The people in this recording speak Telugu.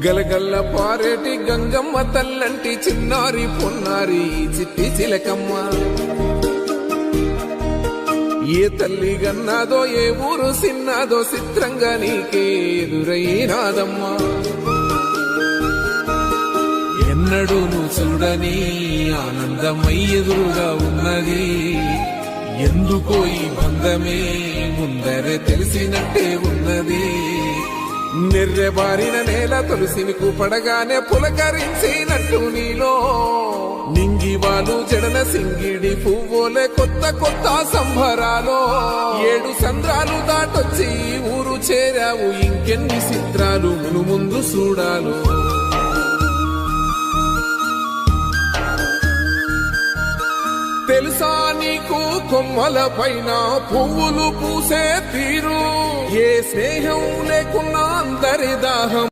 గలగల్ల పారేటి గంగమ్మ తల్లంటి చిన్నారి పొన్నారి చిట్టి చిలకమ్మ. ఏ తల్లి గన్నాదో ఏ ఊరు సిన్నాదో చిత్రంగా నీకే ఎదురైనాదమ్మా. ఎన్నడూ నువ్వు చూడని ఆనందమై ఎదురుగా ఉన్నది. ఎందుకో ఈ బంధమే ముందరే తెలిసినట్టే ఉన్నది. నిర్రెబారిన నేల తులసిని కూపడగానే పులకరించినట్టు నీలో నింగివాలు జడన సింగిడి పువ్వులే కొత్త కొత్త సంభరాలో. 7 సంద్రాలు దాటొచ్చి ఊరు చేరావు, ఇంకెన్ని చిత్రాలు మును ముందు చూడాలు. తెలుసా నీకు కొమ్మల పైన పువ్వులు పూసే తీరు, ఏ స్నేహం లేకున్నా అందరి దాహం